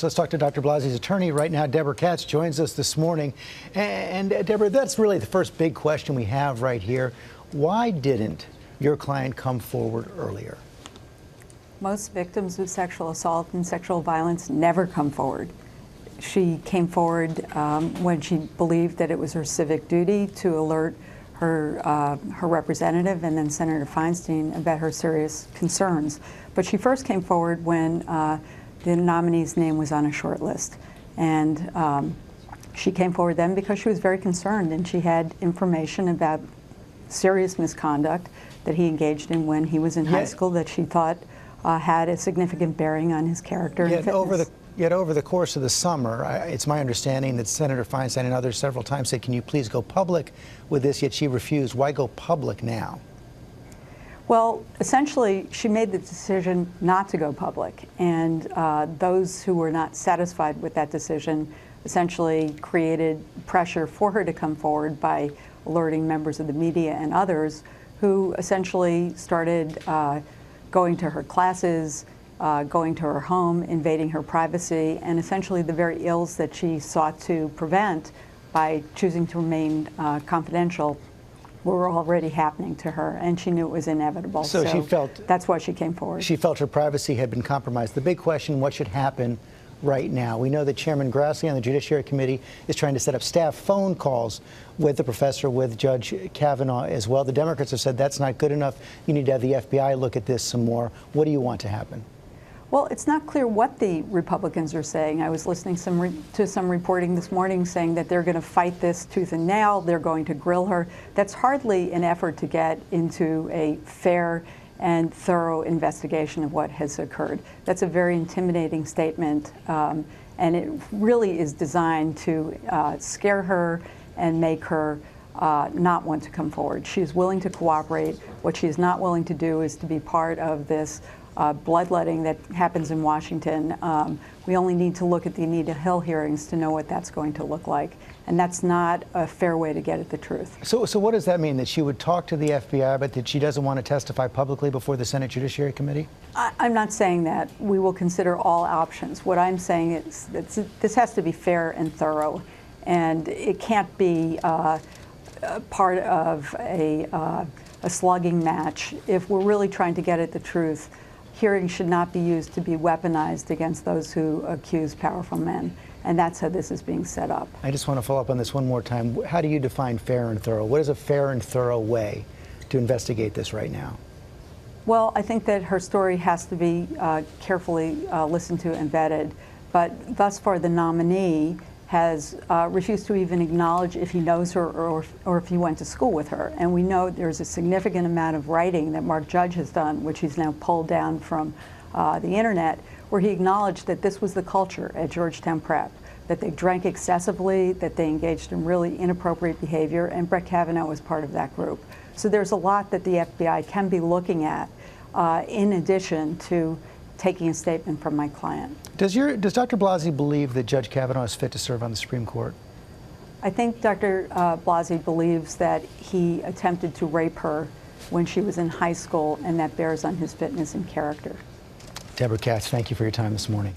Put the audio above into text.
So let's talk to Dr. Blasey's attorney right now. Deborah Katz joins us this morning. And Deborah, that's really the first big question we have right here. Why didn't your client come forward earlier? Most victims of sexual assault and sexual violence never come forward. She came forward when she believed that it was her civic duty to alert her representative and then Senator Feinstein about her serious concerns. But she first came forward when the nominee's name was on a short list. And she came forward then because she was very concerned, and she had information about serious misconduct that he engaged in when he was in high school that she thought had a significant bearing on his character and fitness. Yet over the course of the summer, it's my understanding that Senator Feinstein and others several times said, can you please go public with this, yet she refused. Why go public now? Well, essentially, she made the decision not to go public, and those who were not satisfied with that decision essentially created pressure for her to come forward by alerting members of the media and others who essentially started going to her classes, going to her home, invading her privacy, and essentially the very ills that she sought to prevent by choosing to remain confidential were already happening to her, and she knew it was inevitable. So she felt that's why she came forward. She felt her privacy had been compromised. The big question, what should happen right now? We know that Chairman Grassley on the Judiciary Committee is trying to set up staff phone calls with the professor, with Judge Kavanaugh as well. The Democrats have said that's not good enough. You need to have the FBI look at this some more. What do you want to happen? Well, it's not clear what the Republicans are saying. I was listening to some reporting this morning saying that they're going to fight this tooth and nail, they're going to grill her. That's hardly an effort to get into a fair and thorough investigation of what has occurred. That's a very intimidating statement, and it really is designed to scare her and make her not want to come forward. She is willing to cooperate. What she is not willing to do is to be part of this bloodletting that happens in Washington. We only need to look at the Anita Hill hearings to know what that's going to look like. And that's not a fair way to get at the truth. So what does that mean? That she would talk to the FBI, but that she doesn't want to testify publicly before the Senate Judiciary Committee? I'm not saying that. We will consider all options. What I'm saying is that this has to be fair and thorough. And it can't be part of a slugging match. If we're really trying to get at the truth, hearings should not be used to be weaponized against those who accuse powerful men. And that's how this is being set up. I just want to follow up on this one more time. How do you define fair and thorough? What is a fair and thorough way to investigate this right now? Well, I think that her story has to be carefully listened to and vetted. But thus far, the nominee has refused to even acknowledge if he knows her or if he went to school with her. And we know there's a significant amount of writing that Mark Judge has done, which he's now pulled down from the internet, where he acknowledged that this was the culture at Georgetown Prep, that they drank excessively, that they engaged in really inappropriate behavior, and Brett Kavanaugh was part of that group. So there's a lot that the FBI can be looking at in addition to taking a statement from my client. Does Dr. Blasey believe that Judge Kavanaugh is fit to serve on the Supreme Court? I think Dr. Blasey believes that he attempted to rape her when she was in high school, and that bears on his fitness and character. Deborah Katz, thank you for your time this morning.